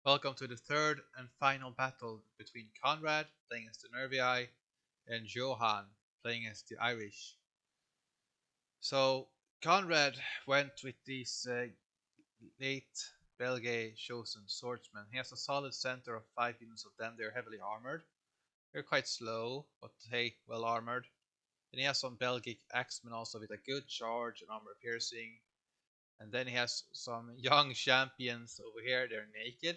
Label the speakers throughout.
Speaker 1: Welcome to the third and final battle between Konrad, playing as the Nervii, and Johann, playing as the Irish. So, Konrad went with these late Belgae chosen swordsmen. He has a solid center of 5 units of them. They're heavily armored. They're quite slow, but hey, well armored. And he has some Belgic axemen also with a good charge and armor piercing. And then he has some young champions over here. They're naked,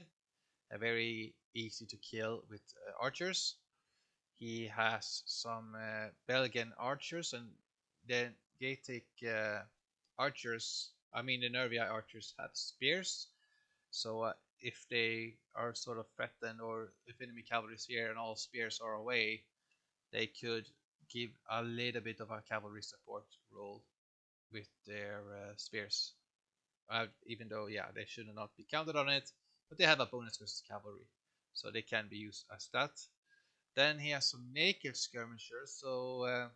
Speaker 1: very easy to kill with archers. He has some Belgian archers, and the Gaelic archers, I mean the Nervii archers, have spears. So if they are sort of threatened, or if enemy cavalry is here and all spears are away, they could give a little bit of a cavalry support role with their spears. Even though, yeah, they should not be counted on it, but they have a bonus versus cavalry, so they can be used as that. Then he has some naked skirmishers, so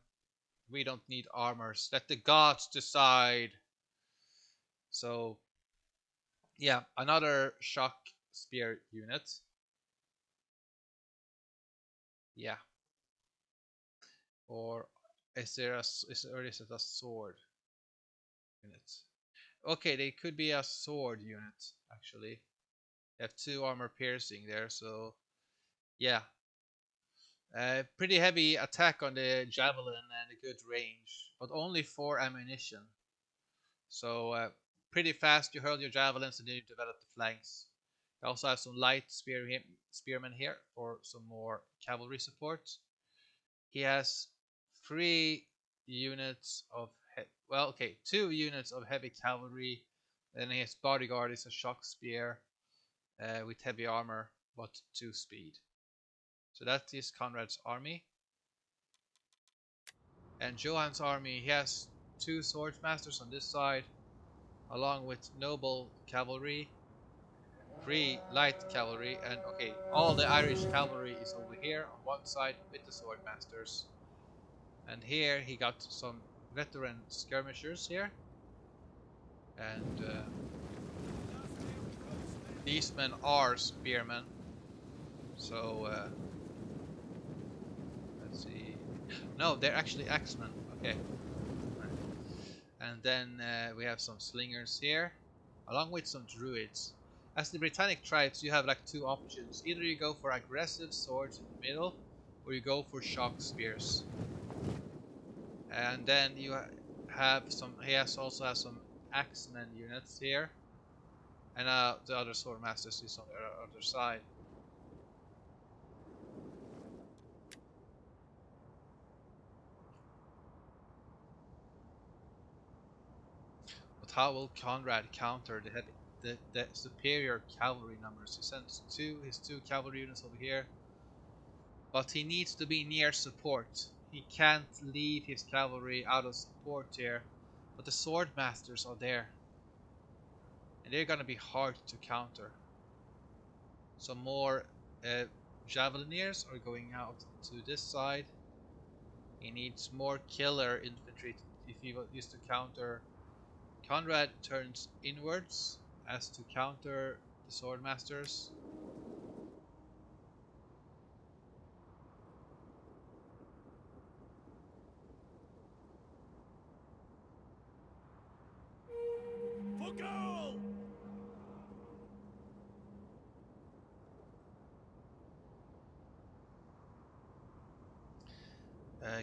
Speaker 1: we don't need armors. Let the gods decide. So, yeah, another shock spear unit. Yeah, or is it a sword unit? Okay, they could be a sword unit actually. They have two armor piercing there, so yeah, pretty heavy attack on the javelin and a good range, but only 4 ammunition. So pretty fast you hurl your javelins and then you develop the flanks. You also have some light spearmen here for some more cavalry support. He has 3 units of well, okay, 2 units of heavy cavalry. Then his bodyguard is a shock spear with heavy armor but 2 speed. So that is Konrad's army. And Johann's army, he has 2 swordsmasters on this side, along with noble cavalry, 3 light cavalry, and okay, all the Irish cavalry is over here on one side with the swordmasters. And here he got some veteran skirmishers here, and these men are spearmen. So let's see. No, they're actually axemen. Okay. And then we have some slingers here, along with some druids. As the Britannic tribes, you have like 2 options. Either you go for aggressive swords in the middle, or you go for shock spears. And then you have some. He also has some axemen units here, and the other swordmasters is on the other side. But how will Konrad counter the superior cavalry numbers? He sends his two cavalry units over here, but he needs to be near support. He can't leave his cavalry out of support here, but the swordmasters are there, and they're gonna be hard to counter. Some more uh, javelineers are going out to this side. He needs more killer infantry if he used to counter. Konrad turns inwards as to counter the swordmasters.
Speaker 2: For goal!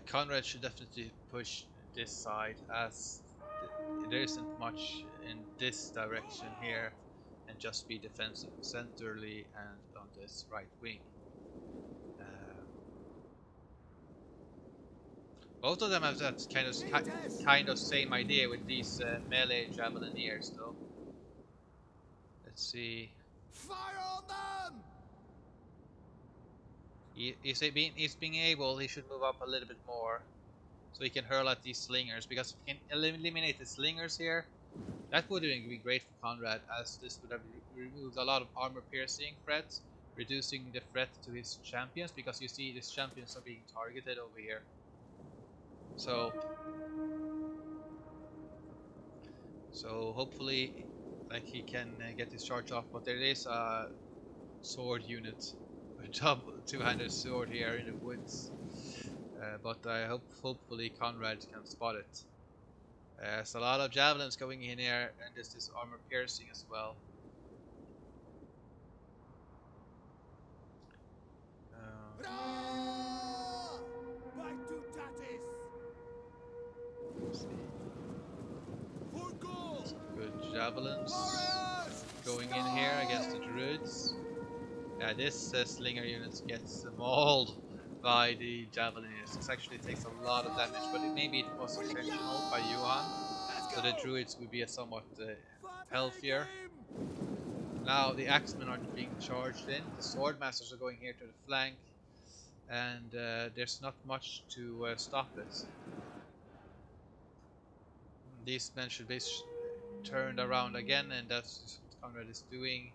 Speaker 1: Konrad should definitely push this side, as there isn't much in this direction here, and just be defensive centrally and on this right wing. Uh, both of them have that kind of same idea with these melee javelineers, though. Let's see.
Speaker 2: Fire on them!
Speaker 1: He's being able. He should move up a little bit more, so he can hurl at these slingers. Because if he can eliminate the slingers here, that would be great for Konrad, as this would have removed a lot of armor piercing threats, reducing the threat to his champions, because you see his champions are being targeted over here. So hopefully, like, he can get his charge off. But there is a sword unit, a double two-handed sword here in the woods. But I hopefully Konrad can spot it. There's a lot of javelins going in here, and there's this armor piercing as well.
Speaker 2: Back to Tatis!
Speaker 1: Let's see.
Speaker 2: For goal!
Speaker 1: Some good javelins
Speaker 2: Warriors!
Speaker 1: going in here against the druids. Yeah, this slinger unit gets mauled by the javeliniers. This actually takes a lot of damage, but maybe it was intentional by Johann, so the druids would be a somewhat healthier. Now the axemen are being charged in. The sword masters are going here to the flank, and there's not much to stop it. These men should be turned around again, and that's what Konrad is doing.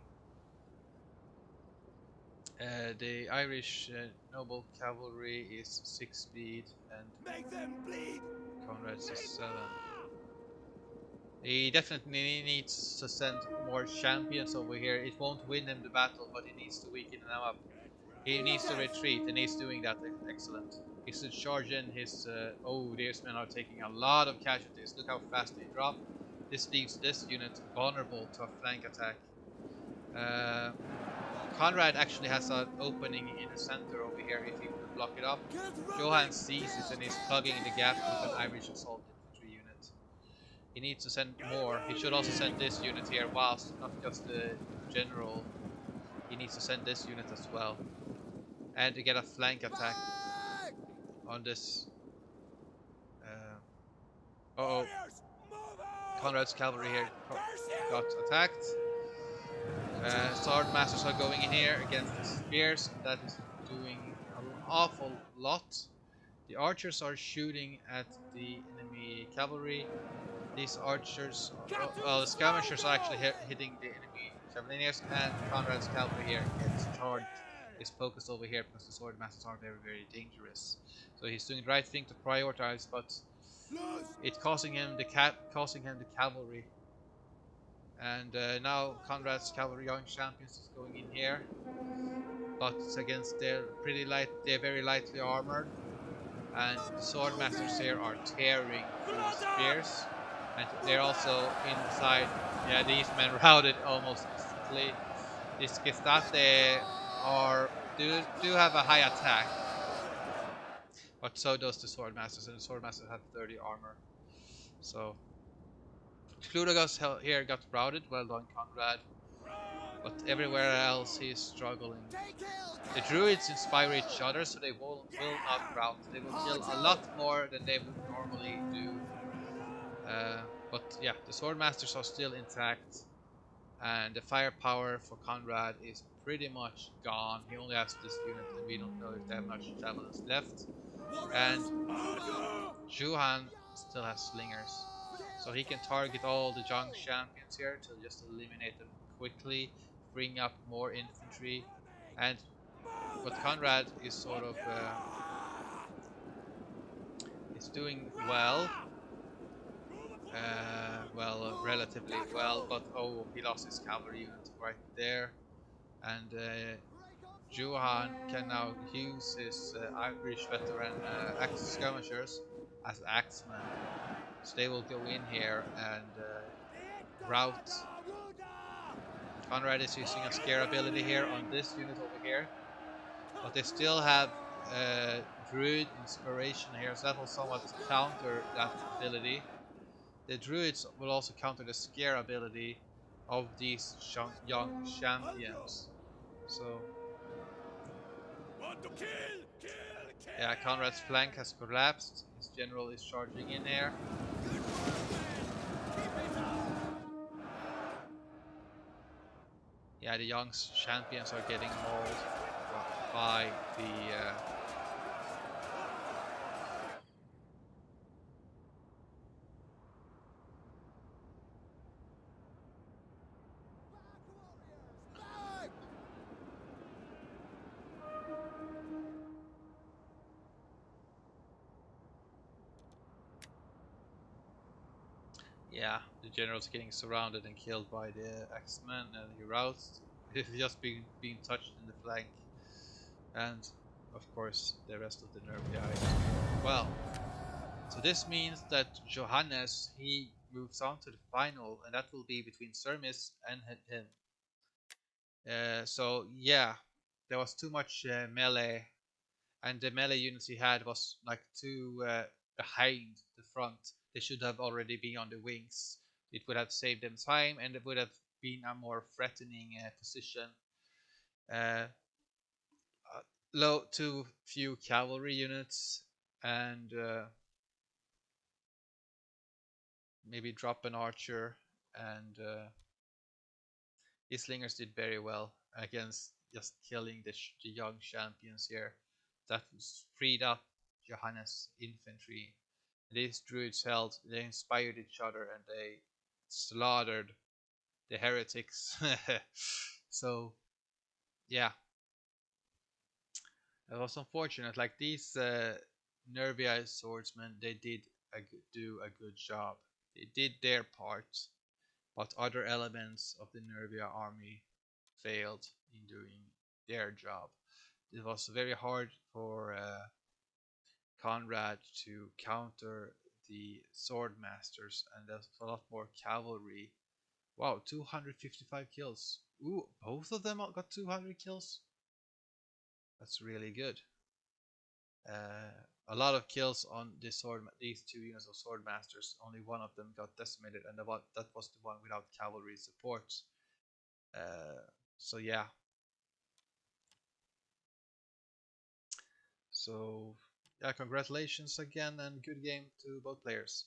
Speaker 1: The Irish noble cavalry is 6 speed, and
Speaker 2: Make them bleed!
Speaker 1: Konrad's is 7. He definitely needs to send more champions over here. It won't win him the battle, but he needs to weaken them up. He needs to retreat, and he's doing that excellent. He should charge in his... oh, these men are taking a lot of casualties. Look how fast they drop. This leaves this unit vulnerable to a flank attack. Konrad actually has an opening in the center over here if he would block it up. Johann sees it and is plugging the gap with an Irish assault infantry unit. He needs to send more. He should also send this unit here, whilst not just the general. He needs to send this unit as well. And to get a flank attack on this. Uh-oh. Konrad's cavalry here got attacked. Sword masters are going in here against the spears. That is doing an awful lot. The archers are shooting at the enemy cavalry. These archers, well, the skirmishers are actually hitting the enemy javelineers, and Konrad's cavalry here gets charged. Is focused over here because the sword masters are very, very dangerous. So he's doing the right thing to prioritize, but it's causing him the cavalry. And now Konrad's cavalry young champions is going in here, but it's against they're very lightly armored, and the sword masters here are tearing through the spears, and they're also inside. Yeah, these men routed almost instantly. These Gestate do have a high attack, but so does the sword masters, and the sword masters have 30 armor. So Cludagus here got routed. Well done, Konrad. But everywhere else he is struggling. The druids inspire each other, so they will not rout. They will kill a lot more than they would normally do. But yeah, the sword masters are still intact, and the firepower for Konrad is pretty much gone. He only has this unit, and we don't know if they have much javelins left. And Johann still has slingers, so he can target all the young champions here to just eliminate them quickly, bring up more infantry. And what Konrad is sort of is doing well, relatively well, but oh, he lost his cavalry unit right there, and Johann can now use his Irish veteran skirmishers as axemen. So they will go in here and rout. Konrad is using a scare ability here on this unit over here, but they still have druid inspiration here, so that will somewhat counter that ability. The druids will also counter the scare ability of these young champions. So yeah, Konrad's flank has collapsed. His general is charging in here. Yeah, the young champions are getting mauled by the yeah, the general's getting surrounded and killed by the axemen, and he routs. It's just being touched in the flank, and of course the rest of the Nervii as well. So this means that Johannes he moves on to the final, and that will be between Sermis and him. So yeah, there was too much melee, and the melee units he had was like too behind the front. They should have already been on the wings. It would have saved them time, and it would have been a more threatening position. Uh, Low too few cavalry units, and maybe drop an archer, and his slingers did very well against just killing the young champions here. That was freed up Johannes' infantry. These druids held, they inspired each other, and they slaughtered the heretics. So yeah, it was unfortunate. Like these Nervii swordsmen, they did do a good job. They did their part, but other elements of the Nervia army failed in doing their job. It was very hard for Konrad to counter the sword masters, and there's a lot more cavalry. Wow, 255 kills. Ooh, both of them got 200 kills. That's really good. Uh, a lot of kills on these two units of sword masters. Only one of them got decimated, and that was the one without cavalry support. Uh, so yeah, so yeah, congratulations again, and good game to both players.